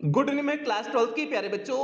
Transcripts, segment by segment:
Good evening में class 12 की प्यारे बच्चों।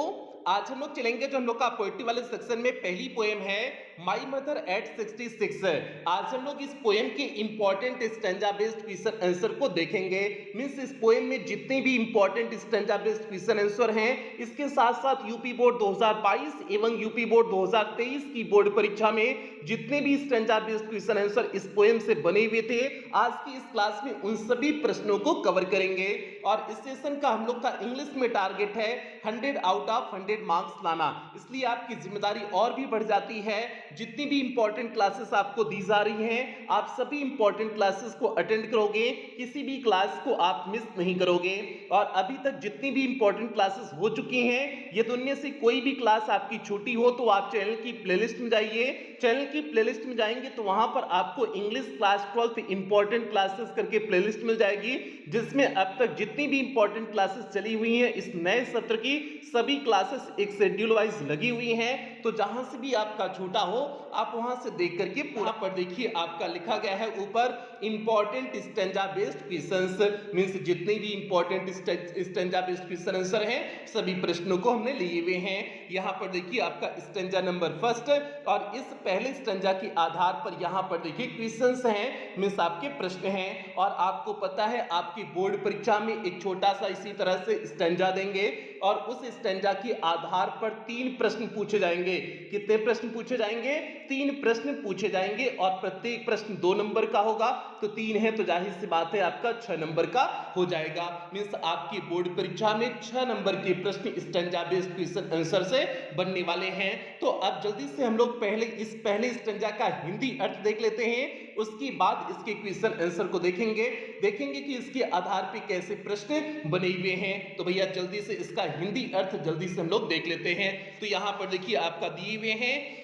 आज हम लोग चलेंगे जो हम लोग का पोएट्री वाले सेक्शन में पहली पोएम है माई मदर एट 66। आज हम लोग इस पोएम के important stanza based question answer को देखेंगे। मींस इस पोएम में जितने भी important stanza based question answer हैं, इसके साथ साथ यूपी बोर्ड 2022 एवं यूपी बोर्ड 2023 की बोर्ड परीक्षा में जितने भी स्टैंजा बेस्ड क्वेश्चन आंसर इस पोएम से बने हुए थे, आज की इस क्लास में उन सभी प्रश्नों को कवर करेंगे। और इस सेशन का हम लोग का इंग्लिश में टारगेट है 100 आउट ऑफ 100 मार्क्स लाना, इसलिए आपकी जिम्मेदारी और भी बढ़ जाती है। जितनी भी इंपॉर्टेंट क्लासेस आपको दी जा रही हैं, आप सभी इंपॉर्टेंट क्लासेस को अटेंड करोगे, किसी भी क्लास को आप मिस नहीं करोगे। और अभी तक जितनी भी इंपॉर्टेंट क्लासेस हो चुकी हैं, ये उनमें से कोई भी क्लास आपकी छूटी हो तो आप चैनल की प्लेलिस्ट में जाइए। चैनल की प्लेलिस्ट में जाएंगे तो वहां पर आपको इंग्लिश क्लास 12 इंपॉर्टेंट क्लासेस करके प्लेलिस्ट मिल जाएगी, जिसमें अब तक जितनी भी इंपॉर्टेंट क्लासेस चली हुई हैं, इस नए सत्र की सभी क्लासेस एक शेड्यूल वाइज लगी हुई हैं। तो जहां से भी आपका छूटा हो आप वहां से देख करके पूरा पर देखिए, आपका लिखा गया है ऊपर important stanza based questions. Means जितने भी important stanza based question answer हैं, सभी प्रश्नों को हमने लिए हुए हैं। यहां पर देखिए आपका स्टैंजा नंबर फर्स्ट, और इस पहले स्टैंजा के आधार पर यहां पर देखिए क्वेश्चंस हैं, मींस आपके प्रश्न हैं। और आपको पता है आपकी बोर्ड परीक्षा में एक छोटा सा इसी तरह से स्टैंजा देंगे, और उस स्टैंजा के आधार पर 3 प्रश्न पूछे जाएंगे। कितने प्रश्न पूछे जाएंगे? 3 प्रश्न पूछे जाएंगे, और प्रत्येक प्रश्न 2 नंबर का होगा, तो 3 है तो जाहिर सी बात है आपका 6 नंबर का हो जाएगा। मींस आपकी बोर्ड परीक्षा में 6 नंबर के प्रश्न स्टैंजा बेस्ड क्वेश्चन आंसर से बनने वाले हैं। तो अब जल्दी से हम लोग पहले स्टैंजा का हिंदी अर्थ देख लेते हैं, उसके बाद इसके क्वेश्चन आंसर को देखेंगे कि इसके आधार पे कैसे प्रश्न बने हुए हैं। तो भैया जल्दी से इसका हिंदी अर्थ जल्दी से हम लोग देख लेते हैं। तो यहां पर देखिए आपका दिए हुए हैं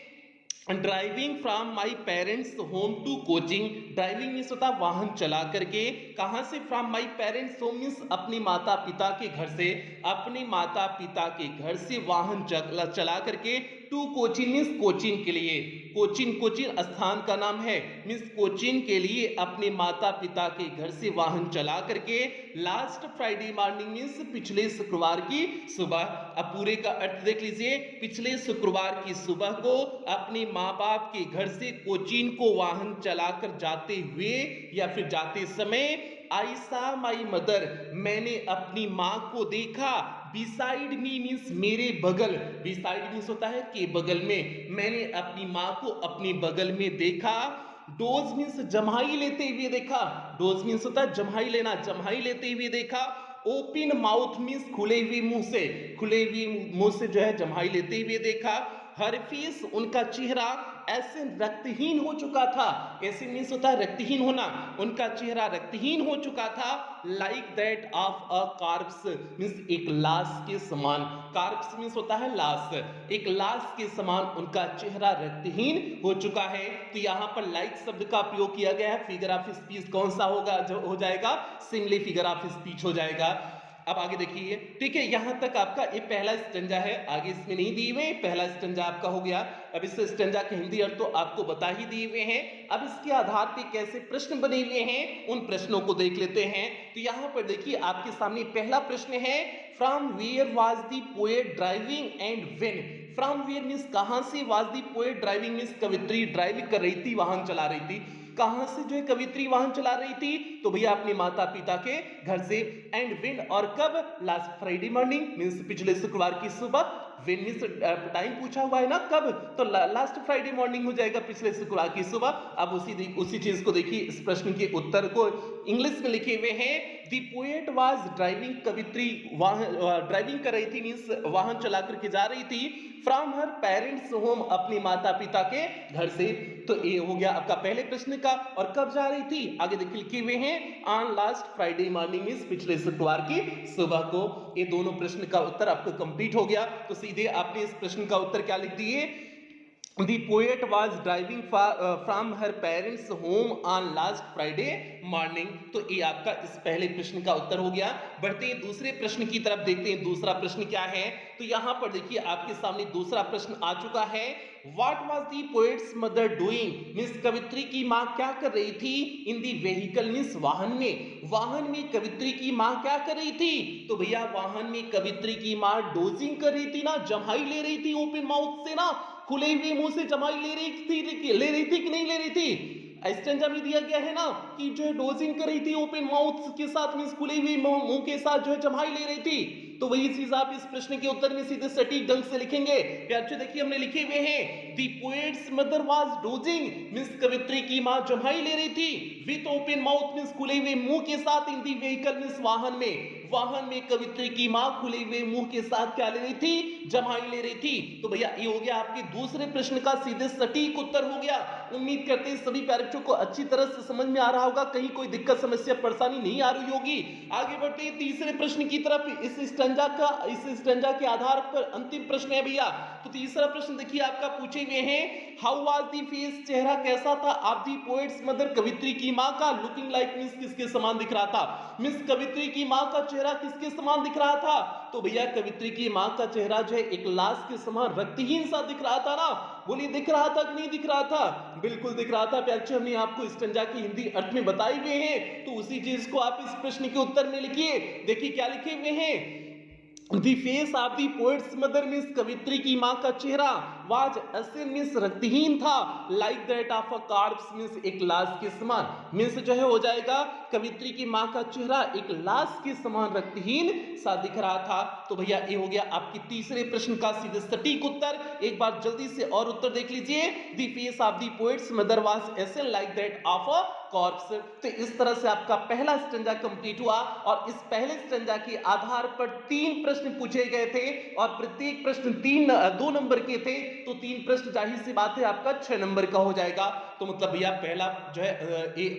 driving from my parents home to coaching. Driving means होता है वाहन चला करके, कहां से? From my parents home means अपनी माता पिता के घर से, अपने माता पिता के घर से वाहन चला करके, टू कोचिंग मीन्स कोचिंग के लिए, कोचिंग स्थान का नाम है, मीन्स कोचिंग के लिए अपने माता पिता के घर से वाहन चला करके, लास्ट फ्राइडे मॉर्निंग मीन्स पिछले शुक्रवार की सुबह। अब पूरे का अर्थ देख लीजिए, पिछले शुक्रवार की सुबह को अपने माँ बाप के घर से कोचिन को वाहन चलाकर जाते हुए या फिर जाते समय, आई सा माई मदर, मैंने अपनी माँ को देखा, बिसाइड मी मीन्स मेरे बगल, बिसाइड मीन्स होता है के बगल में, मैंने अपनी माँ को अपने बगल में देखा। डोज मीन्स जम्हाई लेते हुए देखा, डोज मीन्स होता है जम्हाई लेना, जम्हाई लेते हुए देखा। ओपन माउथ मीन्स खुले हुए मुंह से, खुले हुए मुंह से जो है जम्हाई लेते हुए देखा। हर फेस उनका चेहरा ऐसे रक्तहीन हो चुका था, ऐसे मीन्स होता है रक्तहीन होना, उनका चेहरा रक्तहीन हो चुका था। Like that of a carps means एक लाश के समान, कार्प्स मीन्स होता है लाश, एक लाश के समान उनका चेहरा रक्तहीन हो चुका है। तो यहाँ पर लाइक शब्द का प्रयोग किया गया है। फिगर ऑफ स्पीच कौन सा होगा? जो हो जाएगा सिंगली फिगर ऑफ स्पीच हो जाएगा। अब आगे देखिए, ठीक है, यहां तक आपका ये पहला स्टैंजा है, आगे इसमें नहीं दिए हुए, पहला स्टैंजा आपका हो गया। अब इस स्टैंजा के हिंदी अर्थ तो आपको बता ही दिए हुए हैं। अब इसके आधार पे कैसे प्रश्न बने हुए हैं, उन प्रश्नों को देख लेते हैं। तो यहां पर देखिए आपके सामने पहला प्रश्न है, from where was the poet driving and when. From where means कहां से, was the poet driving means कवित्री ड्राइव कर रही थी, वाहन चला रही थी, कहां से जो है कवित्री वाहन चला रही थी? तो भैया अपने माता पिता के घर से। एंड व्हेन और कब? लास्ट फ्राइडे मॉर्निंग मींस पिछले शुक्रवार की सुबह। व्हेन मींस टाइम पूछा हुआ है ना कब, तो लास्ट फ्राइडे मॉर्निंग हो जाएगा, पिछले शुक्रवार की सुबह। अब उसी चीज को देखिए, इस प्रश्न के उत्तर को इंग्लिश में लिखे हुए हैं, द पोएट वाज ड्राइविंग, कवित्री ड्राइविंग कर रही थी मींस वाहन चला करके जा रही थी, फ्रॉम हर पेरेंट्स होम, अपने माता पिता के घर से। तो ये हो गया आपका पहले प्रश्न का। और कब जा रही थी? आगे देखिए लिखे हुए हैं, on last Friday morning means पिछले शुक्रवार की सुबह को। ये दोनों प्रश्न का उत्तर आपको कंप्लीट हो गया। तो सीधे आपने इस प्रश्न का उत्तर क्या लिख दिए? The poet was driving from her parents' home on last Friday morning। तो ये आपका इस पहले प्रश्न का उत्तर हो गया। बढ़ते हैं दूसरे प्रश्न की तरफ, देखते हैं दूसरा प्रश्न क्या है। तो यहां पर देखिए आपके सामने दूसरा प्रश्न आ चुका है। What was the poet's mother doing? Means कवित्री की माँ क्या कर रही थी? इन दी व्हीकल मीन्स वाहन में कवित्री की माँ क्या कर रही थी? तो भैया वाहन में कवित्री की माँ डोजिंग कर रही थी ना, जम्हाई ले रही थी ओपन माउथ से ना, खुले हुए मुंह से जमाई ले रही थी कि नहीं ले रही थी? स्टेंजा में दिया गया है ना कि जो है डोजिंग कर रही थी ओपन माउथ के साथ, मींस खुले हुए मुंह के साथ जो है जमाई ले रही थी। तो वही चीज आप इस प्रश्न के उत्तर में सीधे सटीक ढंग से लिखेंगे। प्यारे देखिए हमने लिखे हुए हैं the poet's mother was dozing, means कवित्री की मां जमाई ले रही थी विद ओपन माउथ मींस खुले हुए मुंह के साथ, इन दी व्हीकल मींस वाहन में कवित्री की मां खुले हुए मुंह के साथ क्या ले रही थी? जमाई ले रही थी। तो भैया ये हो गया आपके दूसरे प्रश्न का सीधे सटीक उत्तर हो गया। उम्मीद करते हैं सभी प्यारे बच्चों को अच्छी तरह से समझ में आ रहा होगा, कहीं कोई दिक्कत समस्या परेशानी नहीं आ रही होगी। आगे बढ़ते हैं तीसरे प्रश्न की तरफ। इस स्टैंजा के आधार पर अंतिम प्रश्न है भैया। तो तीसरा प्रश्न देखिए आपका पूछे हुए हैं हाउ वाज दी फेस, चेहरा कैसा था आप दी पोएट्स मदर, कवित्री की मां का, लुकिंग लाइक मींस किसके समान दिख रहा था? मींस कवित्री की मां का चेहरा किसके समान दिख रहा था? तो भैया कवित्री की मां का चेहरा जो है एक लाश के समान रक्तहीन सा दिख रहा था ना। बोलिए दिख रहा था कि नहीं दिख रहा था? बिल्कुल दिख रहा था। प्यारे हमने आपको स्टैंजा की हिंदी अर्थ में बताए हुए हैं, तो उसी चीज को आप इस प्रश्न के उत्तर में लिखिए। देखिए क्या लिखे हुए हैं, The face of the poet's mother means कवित्री की मां का चेहरा was असिन मींस रक्तहीन था, like that of a corpse means एक लाश के समान। मींस जो है हो जाएगा कवित्री की मां का चेहरा एक लाश के समान रक्तहीन सा दिख रहा था। तो भैया ये हो गया आपकी तीसरे प्रश्न का सीधे सटीक उत्तर। एक बार जल्दी से और उत्तर देख लीजिए। The face of the poet's mother was Asin like that of a corps. तो इस तरह से आपका पहला स्टैंजा कंप्लीट हुआ और इस पहले स्टैंजा के आधार पर 3 प्रश्न पूछे गए थे और प्रत्येक प्रश्न 2 नंबर के थे। तो 3 प्रश्न जाहिर सी बात है आपका 6 नंबर का हो जाएगा। तो मतलब भैया पहला जो है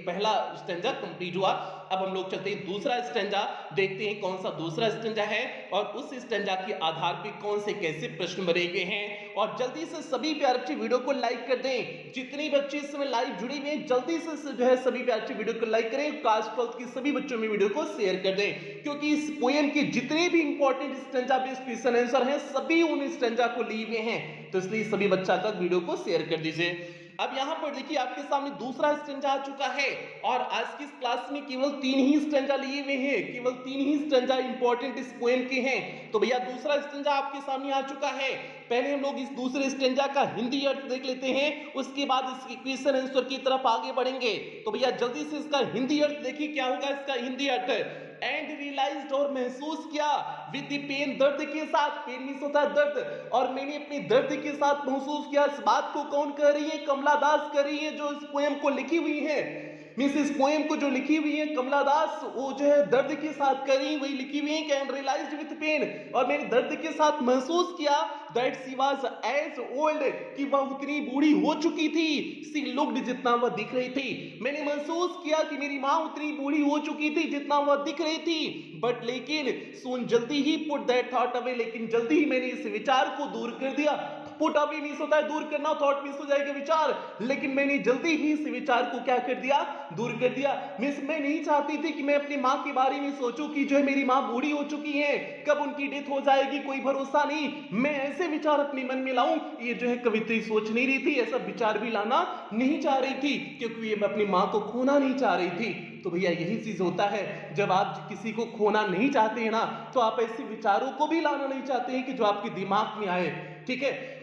पहला स्टैंजा कंप्लीट हुआ। अब हम लोग चलते हैं दूसरा स्टैंजा, देखते हैं कौन सा दूसरा स्टैंजा है और उस स्टैंजा के आधार पर कौन से कैसे प्रश्न बने हुए हैं। और जल्दी से सभी प्यारे बच्चे वीडियो को लाइक कर दें। जितने बच्चे इसमें लाइव जुड़े हुए हैं जल्दी से जो है सभी प्यारे बच्चे वीडियो को लाइक करें, क्लास 12 के सभी बच्चों में वीडियो को शेयर कर दें, क्योंकि इस पोएम के जितने भी important stanza based question answer हैं सभी उन स्टैंजा को लिए हुए हैं। तो इसलिए सभी बच्चा तक वीडियो को शेयर कर दीजिए। अब यहां पर देखिए आपके सामने दूसरा स्टैंजा आ चुका है और आज की इस क्लास में केवल 3 ही स्टैंजा लिए हुए हैं, केवल 3 ही स्टैंजा इंपॉर्टेंट इस पोएम के हैं। तो भैया दूसरा स्टैंजा आपके सामने आ चुका है। पहले हम लोग इस दूसरे स्टैंजा का हिंदी अर्थ देख लेते हैं, उसके बाद इसके क्वेश्चन आंसर की तरफ आगे बढ़ेंगे। तो भैया जल्दी से इसका हिंदी अर्थ देखिए क्या होगा इसका हिंदी अर्थ। एंड रियलाइज्ड और महसूस किया विद द पेन, दर्द के साथ, पेन मींस होता है दर्द, और मैंने अपने दर्द के साथ महसूस किया। इस बात को कौन कर रही है? कमला दास कर रही है जो इस पोएम को लिखी हुई है। मींस इस पोएम को जो लिखी हुई है कमला दास, वो जो है दर्द के साथ कर रही है, वही लिखी हुई है कि एंड रियलाइज्ड विद पेन, और मैंने दर्द के साथ महसूस किया that she was as old, कि वह उतनी बूढ़ी हो चुकी थी, सी लुक्ड, जितना वह दिख रही थी। मैंने महसूस किया कि मेरी मां उतनी बूढ़ी हो चुकी थी जितना वह दिख रही थी, बट लेकिन सुन जल्दी ही पुट दैट थॉट अवे, लेकिन जल्दी ही मैंने इस विचार को दूर कर दिया। पुट अवे मींस होता है दूर करना, थॉट मींस हो जाएगा विचार, लेकिन मैंने जल्दी ही इस विचार को क्या कर दिया? दूर कर दिया। मींस मैं नहीं चाहती थी कि मैं अपनी मां के बारे में सोचूं कि जो है मेरी मां बूढ़ी हो चुकी है, कब उनकी डेथ हो जाएगी कोई भरोसा नहीं। मैं ऐसे विचार अपने मन में लाऊं, ये जो है कवित्री सोच नहीं रही थी, ऐसा विचार भी लाना नहीं चाह रही थी, क्योंकि ये मैं अपनी मां को खोना नहीं चाह रही थी। तो भैया यही चीज होता है, जब आप किसी को खोना नहीं चाहते हैं ना, तो आप ऐसे विचारों को भी लाना नहीं चाहते हैं कि जो आपके दिमाग में आए। ठीक है,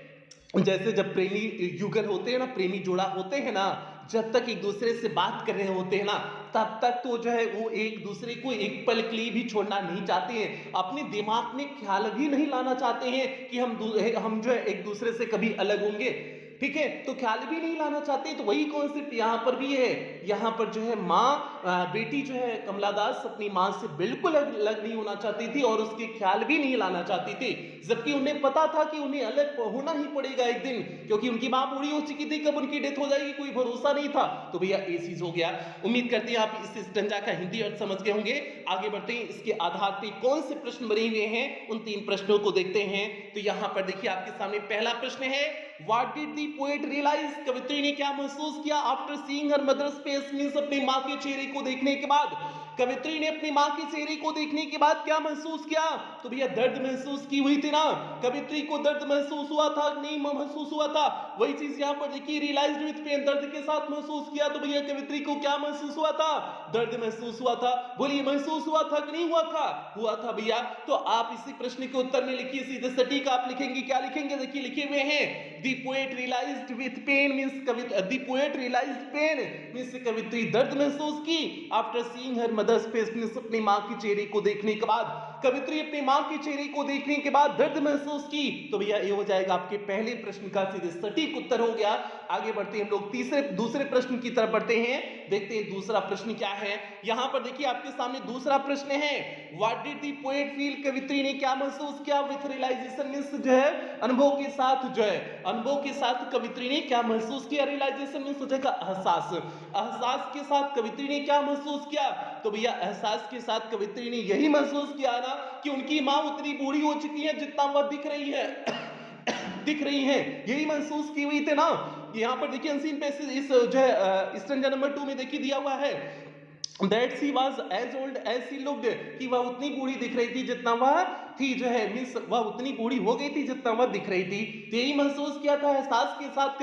जैसे जब प्रेमी युगल होते हैं ना, प्रेमी जोड़ा होते हैं ना, जब तक एक दूसरे से बात कर रहे होते हैं ना, तब तक तो जो है वो एक दूसरे को एक पल के लिए भी छोड़ना नहीं चाहते हैं, अपने दिमाग में ख्याल भी नहीं लाना चाहते हैं कि हम जो है एक दूसरे से कभी अलग होंगे। ठीक है, तो ख्याल भी नहीं लाना चाहते। तो वही कॉन्सेप्ट यहाँ पर भी है। यहाँ पर जो है माँ बेटी जो है कमला दास अपनी माँ से बिल्कुल अलग नहीं होना चाहती थी और उसके ख्याल भी नहीं लाना चाहती थी, जबकि उन्हें पता था कि उन्हें अलग होना ही पड़ेगा एक दिन, क्योंकि उनकी माँ बूढ़ी हो चुकी थी, कब उनकी डेथ हो जाएगी कोई भरोसा नहीं था। तो भैया ये चीज हो गया। उम्मीद करते हैं आप इस स्टैंजा का हिंदी अर्थ समझ गए होंगे। आगे बढ़ते हैं, इसके आधार पर कौन से प्रश्न बने हुए हैं उन 3 प्रश्नों को देखते हैं। तो यहाँ पर देखिए आपके सामने पहला प्रश्न है what did the poet realise, कवित्री ने क्या महसूस किया after seeing her mother's face, means अपनी मां के चेहरे को देखने के बाद। कवित्री ने अपनी मां के चेहरे को देखने के बाद क्या महसूस किया, तो भैया दर्द महसूस की हुई थी ना, कवित्री को दर्द महसूस हुआ था नहीं महसूस हुआ था, वही चीज यहां पर देखिए रियलाइज्ड विद पेन, दर्द के साथ महसूस किया, तो भैया कवित्री को क्या महसूस हुआ था, दर्द महसूस हुआ था। बोलिए महसूस हुआ था कि नहीं हुआ था, हुआ था भैया। तो आप इसी प्रश्न के उत्तर में लिखिए सीधे सटीक आप लिखेंगे, क्या लिखेंगे, देखिए लिखे हुए हैं the poet realised with pain, means the poet realised pain means कवित्री दर्द महसूस की after seeing her mother's face, means अपनी मां के चेहरे को देखने के बाद। कवित्री अपनी मां के चेहरे को देखने के बाद दर्द महसूस की, तो भैया ये हो जाएगा आपके पहले प्रश्न का सीधे सटीक उत्तर हो गया। आगे बढ़ते हैं हम लोग दूसरे प्रश्न की तरफ बढ़ते हैं, देखते हैं दूसरा प्रश्न क्या है। यहां पर देखिए आपके सामने दूसरा प्रश्न है, what did the poet feel, कवित्री ने क्या महसूस किया विथ रियलाइजेशन, मींस जो है अनुभव के साथ, जो है अनुभव के साथ कवित्री ने क्या महसूस किया, रियलाइजेशन मींस हो जाएगा एहसास, एहसास के साथ कवित्री ने क्या महसूस किया, तो भैया एहसास के साथ कवित्री ने यही महसूस किया ना कि उनकी मां उतनी बूढ़ी हो चुकी है जितना वह दिख रही है दिख रही है, यही महसूस की हुई थी ना। यहां पर देखिए अनसीन पैसेज इस जो है स्टैंजा नंबर 2 में देखिए दिया हुआ है that she was as old as she looked, कि वह उतनी बूढ़ी दिख रही थी जितना वह थी, जो है मींस वह उतनी बूढ़ी हो गई थी जितना वह दिख रही थी, तो यही महसूस किया था एहसास के साथ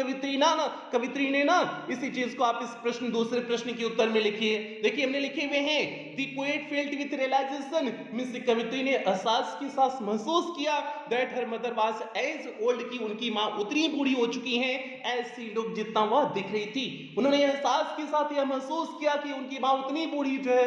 कवित्री ने ना। इसी चीज को आप इस प्रश्न दूसरे प्रश्न के उत्तर में लिखिए, देखिए हमने लिखे हुए हैं the poet felt with realisation, means कवित्री ने एहसास के साथ महसूस किया that her mother was as old, की उनकी मां उतनी बूढ़ी हो चुकी हैं एज सी लुक, जितना वह दिख रही थी। उन्होंने एहसास के साथ यह महसूस किया कि उनकी मां उतनी बूढ़ी जो है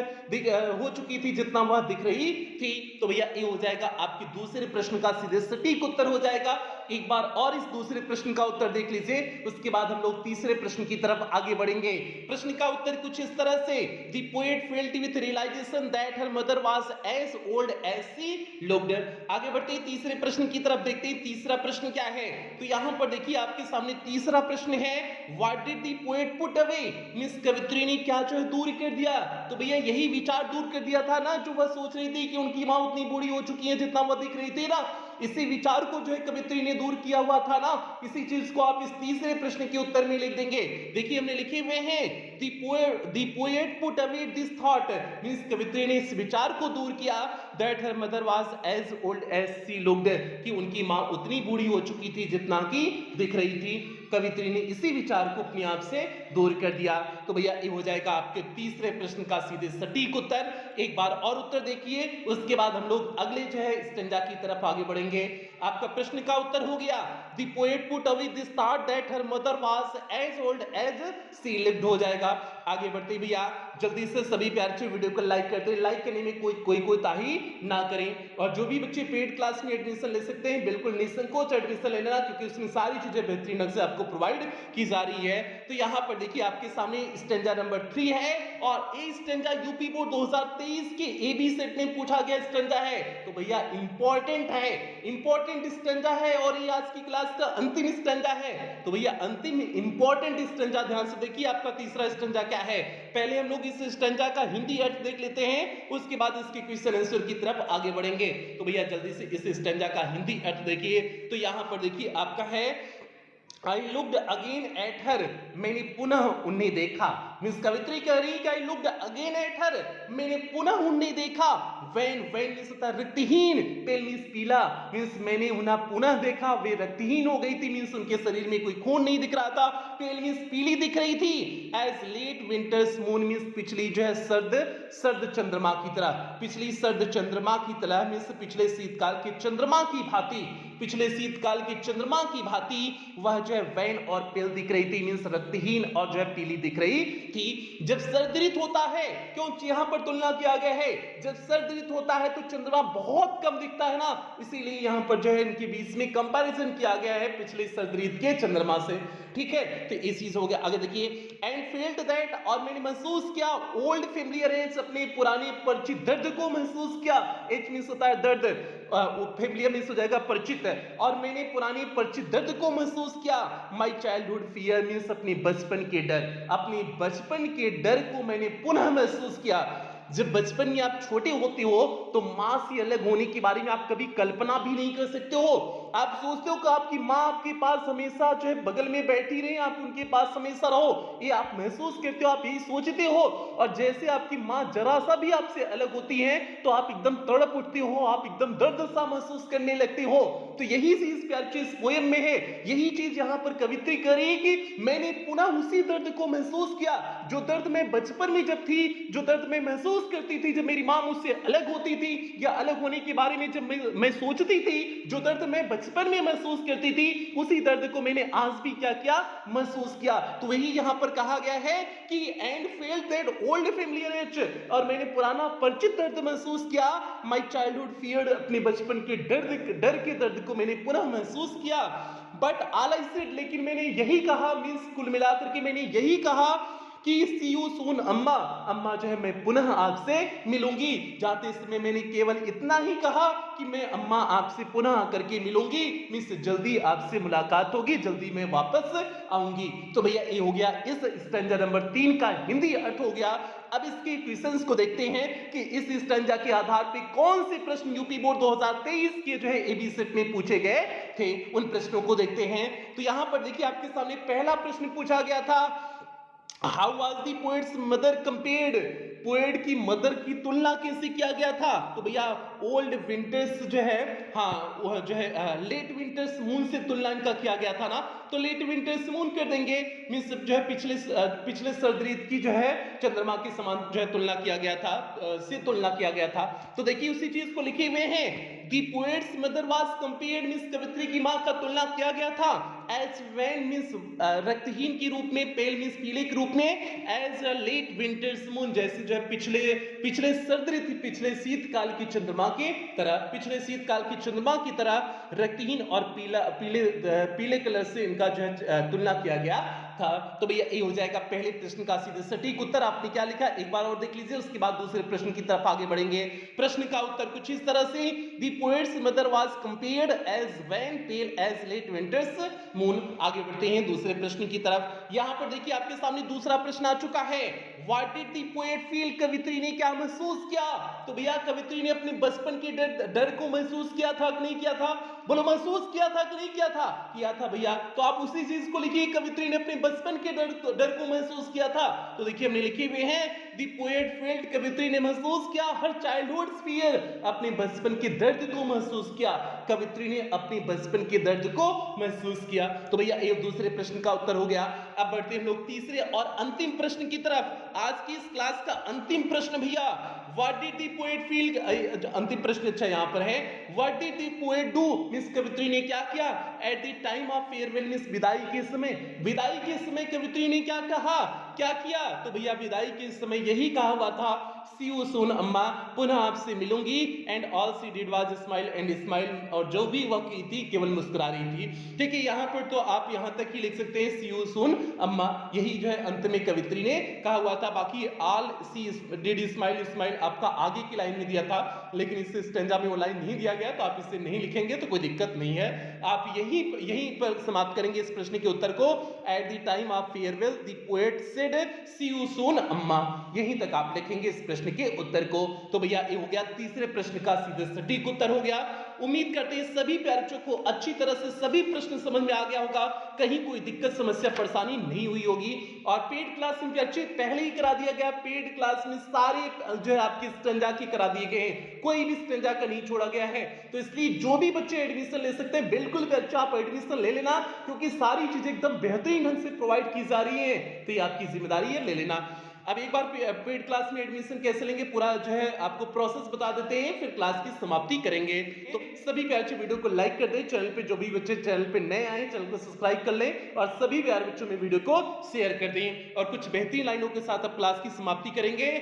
हो चुकी थी जितना वह दिख रही थी, तो भैया ये हो जाएगा आपके दूसरे प्रश्न का सीधे सटीक उत्तर हो जाएगा। एक बार और इस दूसरे प्रश्न का उत्तर देख लीजिए, उसके बाद हम लोग तीसरे प्रश्न की तरफ आगे बढ़ेंगे। प्रश्न का उत्तर कुछ इस तरह से, the poet felt with realization that her mother was as old as she looked. आगे बढ़ते हैं तीसरे प्रश्न की तरफ, देखते हैं तीसरा प्रश्न क्या है। तो यहां पर देखिए आपके सामने तीसरा प्रश्न है, what did the poet put away, means कवित्री ने क्या जो है दूर कर दिया, तो भैया यही विचार दूर कर दिया था ना जो वह सोच रही थी कि उनकी मां उतनी बूढ़ी हो चुकी है जितना वह दिख रही थी ना, इसी विचार को जो है कवित्री ने दूर किया हुआ था ना। इसी चीज को आप इस तीसरे प्रश्न के उत्तर में लिख देंगे, देखिए हमने लिखे हुए हैं the poet put away this thought, means कवित्री ने इस विचार को दूर किया that her mother was as old as she looked, कि उनकी मां उतनी बूढ़ी हो चुकी थी जितना कि दिख रही थी। कवित्री ने इसी विचार को अपने आप से दूर कर दिया, तो भैया ये हो जाएगा आपके तीसरे प्रश्न का सीधे सटीक उत्तर। एक बार और उत्तर देखिए, उसके बाद हम लोग अगले जो है स्टेंजा की तरफ आगे बढ़ेंगे। आपका प्रश्न का उत्तर हो गया the poet put away this thought that her mother was as old as she lived हो जाएगा। आगे बढ़ते भैया जल्दी से सभी प्यारे से वीडियो को लाइक करते हैं, लाइक करने में कोई ताही ना करें। और जो भी बच्चे पेड क्लास में एडमिशन ले सकते हैं बिल्कुल निसंकोच एडमिशन लेना, क्योंकि उसमें सारी चीजें बेहतरीन ढंग से आपको प्रोवाइड की जा रही है। तो यहाँ पर देखिए आपके सामने स्टेंजा नंबर 3 है, और ये स्टेंजा यूपी बोर्ड 2023 के एबी सेट में पूछा गया स्टेंजा है, तो भैया इंपॉर्टेंट है, इंपॉर्टेंट स्टेंजा है, और ये आज की क्लास का अंतिम स्टेंजा है। तो भैया अंतिम इंपॉर्टेंट स्टेंजा ध्यान से देखिए, आपका तीसरा स्टेंजा क्या है। पहले हम लोग इस स्टेंजा का हिंदी अर्थ देख लेते हैं, उसके बाद इसके क्वेश्चन आंसर की तरफ आगे बढ़ेंगे। तो भैया जल्दी से इस स्टेंजा का हिंदी अर्थ देखिए। तो यहां पर देखिए आपका है I looked again at her, मैंने पुनः उन्हें देखा, मींस कवित्री कह रही कि I looked again at her, मैंने पुनः उन्हें देखा। when मींस होता है रक्तहीन, पेल मींस पीला, मींस मैंने उन्हें पुनः देखा, वे रक्तहीन हो गई थी, मींस उनके शरीर में कोई खून नहीं दिख रहा था, पेल मींस पीली दिख रही थी। as late winter's moon means पिछली जो है सर्द चंद्रमा की तरह, पिछली सर्द चंद्रमा की तरह, मींस पिछले शीतकाल के चंद्रमा की भांति, पिछले शीतकाल के चंद्रमा की भांति वह जो है वैन और पेल दिख रही थी, मींस रक्तहीन और जो है पीली दिख रही थी। जब सर्द ऋतु होता है, क्यों यहां पर तुलना किया गया है, जब सर्द ऋतु होता है तो चंद्रमा बहुत कम दिखता है ना, इसीलिए यहां पर जो है इनके बीच में कंपैरिजन किया गया है पिछले सर्द ऋतु के चंद्रमा से। ठीक है, तो इस चीज हो गया। आगे देखिए, एंड फेल्ट दैट, और मैंने महसूस किया, ओल्ड फेमिलियर एज, अपने पुराने परिचित दर्द को महसूस किया। एज मींस होता है दर्द, फेमिलियर मींस हो जाएगा परिचित, और मैंने पुराने परिचित दर्द को महसूस किया। माय चाइल्डहुड फियर मींस अपने बचपन के डर, अपने बचपन के डर को मैंने पुनः महसूस किया। जब बचपन में आप छोटे होते हो तो माँ से अलग होने के बारे में आप कभी कल्पना भी नहीं कर सकते हो। आप सोचते हो कि आपकी माँ आपके पास हमेशा जो है बगल में बैठी रहे, आप उनके पास हमेशा रहो, ये आप महसूस करते हो, आप यही सोचते हो। और जैसे आपकी माँ जरा सा भी आपसे अलग होती है तो आप एकदम तड़प उठते हो, आप एकदम दर्द सा महसूस करने लगते हो। तो यही चीज प्यार के इस पोयम में है, यही चीज यहाँ पर कवित्री कर रही है कि मैंने पुनः उसी दर्द को महसूस किया जो दर्द मैं बचपन में जब थी, जो दर्द मैं महसूस करती थी जब मेरी माँ मुझसे अलग होती थी, या अलग होने के बारे में जब मैं सोचती थी, जो दर्द मैं बचपन में महसूस करती थी, उसी दर्द को मैंने आज भी क्या किया, महसूस किया। तो वही यहाँ पर कहा गया है कि and felt that old familiar etch, और मैंने पुराना परिचित दर्द महसूस किया। माय चाइल्डहुड फियर्ड, अपने बचपन के डर के दर्द को मैंने पुनः महसूस किया। बट ऑल आई सेड, लेकिन मैंने यही कहा, मींस कुल मिलाकर के मैंने यही कहा कि सी यू सून अम्मा, अम्मा जो है मैं पुनः आपसे मिलूंगी। जाते समय मैंने केवल इतना ही कहा कि मैं अम्मा आपसे पुनः आकर के मिलूंगी, मिस जल्दी आपसे मुलाकात होगी, जल्दी मैं वापस आऊंगी। तो भैया ये हो गया इस स्टैंजा नंबर 3 का हिंदी अर्थ हो गया। अब इसके क्वेश्चंस को देखते हैं कि इस स्टैंजा के आधार पे कौन से प्रश्न यूपी बोर्ड 2023 के जो है एबी सेट में पूछे गए थे, उन प्रश्नों को देखते हैं। तो यहां पर देखिए आपके सामने पहला प्रश्न पूछा गया था, how was the poet's mother compared, poet की मदर की तुलना कैसे किया गया था। तो भैया ओल्ड विंटर्स जो है, हाँ वह जो है लेट विंटर्स मून से तुलना इनका किया गया था ना, तो लेट विंटर्स मून कर देंगे, मींस जो है पिछले सर्द ऋतु की जो है चंद्रमा के समान जो है तुलना किया गया था, से तुलना किया गया था। तो देखिए उसी चीज को लिखे हुए हैं, the poet's mother was compared, means कवित्री की मां का तुलना किया गया था एज वेन, मींस रक्तहीन के रूप में, पेल मींस पीले के रूप में, as a late winter's moon, जैसे जो है पिछले सर्द ऋतु, पिछले शीतकाल की चंद्रमा के तरह, पिछले शीतकाल की चंद्रमा की तरह रक्तहीन और पीले कलर से इनका जो है तुलना किया गया था। तो भैया ये हो जाएगा पहले प्रश्न का सीधे सटीक उत्तर। आपने क्या लिखा एक बार और देख लीजिए, उसके बाद दूसरे प्रश्न की तरफ आगे बढ़ेंगे। प्रश्न का उत्तर कुछ इस तरह से, the poet's mother was compared as wan pale as late winter's moon. आगे बढ़ते हैं दूसरे प्रश्न की तरफ। यहां पर देखिए आपके सामने दूसरा प्रश्न आ चुका है, what did the poet feel, कवित्री ने क्या महसूस किया। तो भैया कवित्री ने अपने बचपन के डर को महसूस किया था कि नहीं किया था, बोलो महसूस किया था कि नहीं किया था, किया था भैया। तो आप उसी चीज को लिखिए, कवित्री ने अपने बचपन के डर को महसूस किया था। तो देखिए हमने लिखे हुए हैं, दी पोएट फेल्ट, कवित्री ने महसूस किया हर चाइल्डहुड फियर, अपने बचपन के दर्द को महसूस किया, कवित्री ने अपने बचपन के दर्द को महसूस किया। तो भैया ये दूसरे प्रश्न का उत्तर हो गया। अब बढ़ते हैं लोग तीसरे और अंतिम प्रश्न की तरफ। आज की इस क्लास का अंतिम प्रश्न भैया, what did the poet feel, अंतिम प्रश्न अच्छा यहां पर है, what did the poet do, means कवित्री ने क्या किया, at the time of farewell, means विदाई के समय, विदाई के समय कवित्री ने क्या कहा, क्या किया। तो भैया विदाई के समय यही कहा हुआ था, सी यू सून अम्मा, पुनः आपसे मिलूंगी, and all she did was smile and smile, और जो भी वह की थी केवल मुस्कुरा रही थी। ठीक है, यहां पर तो आप यहां तक ही लिख सकते हैं, सी यू सून अम्मा, यही जो है अंत में कवित्री ने कहा हुआ था। बाकी all she did smile smile आपका आगे की लाइन में दिया था, लेकिन इस स्टैंजा में वो लाइन नहीं दिया गया, तो आप इसे नहीं लिखेंगे तो कोई दिक्कत नहीं है, आप यहीं पर समाप्त करेंगे इस प्रश्न के उत्तर को। At the time of farewell the poet said see you soon अम्मा, यहीं तक आप लिखेंगे इस प्रश्न के उत्तर को। तो भैया ये हो गया तीसरे प्रश्न का सीधे सटीक उत्तर हो गया। उम्मीद करते हैं सभी प्यारे बच्चों को अच्छी तरह से सभी प्रश्न समझ में आ गया होगा, कहीं कोई दिक्कत समस्या परेशानी नहीं हुई होगी। और पेड क्लास में अच्छे पहले ही करा दिया गया, पेड क्लास में सारे जो है आपकी स्टैंजा की करा दिए गए हैं, कोई भी स्टैंजा का नहीं छोड़ा गया है। तो इसलिए जो भी बच्चे एडमिशन ले सकते हैं बिल्कुल अच्छा आप एडमिशन ले लेना, क्योंकि सारी चीजें एकदम बेहतरीन ढंग से प्रोवाइड की जा रही है, तो ये आपकी जिम्मेदारी है, ले लेना। अब एक बार पेड क्लास में एडमिशन कैसे लेंगे पूरा जो है आपको प्रोसेस बता देते हैं, फिर क्लास की समाप्ति करेंगे। तो सभी प्यारे बच्चे वीडियो को लाइक कर दें, चैनल पे जो भी बच्चे चैनल पे नए आए चैनल को सब्सक्राइब कर लें, और सभी प्यारे बच्चों में वीडियो को शेयर कर दें। और कुछ बेहतरीन लाइनों के साथ अब क्लास की समाप्ति करेंगे।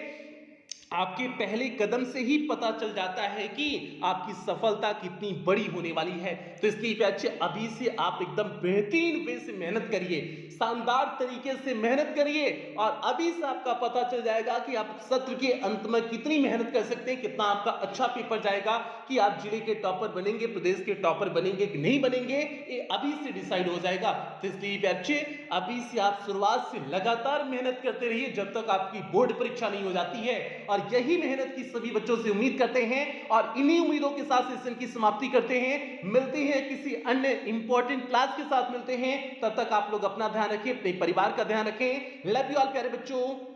आपके पहले कदम से ही पता चल जाता है कि आपकी सफलता कितनी बड़ी होने वाली है। तो इसलिए बच्चे अभी से आप एकदम बेहतरीन वे से मेहनत करिए, शानदार तरीके से मेहनत करिए, और अभी से आपका पता चल जाएगा कि आप सत्र के अंत में कितनी मेहनत कर सकते हैं, कितना आपका अच्छा पेपर जाएगा, कि आप जिले के टॉपर बनेंगे, प्रदेश के टॉपर बनेंगे कि नहीं बनेंगे, ये अभी से डिसाइड हो जाएगा। तो इसलिए बच्चे अभी से आप शुरुआत से लगातार मेहनत करते रहिए जब तक आपकी बोर्ड परीक्षा नहीं हो जाती है। और और यही मेहनत की सभी बच्चों से उम्मीद करते हैं और इन्हीं उम्मीदों के साथ सेशन की समाप्ति करते हैं। मिलते हैं किसी अन्य इंपॉर्टेंट क्लास के साथ, मिलते हैं। तब तक आप लोग अपना ध्यान रखें, अपने परिवार का ध्यान रखें। लव यू ऑल प्यारे बच्चों।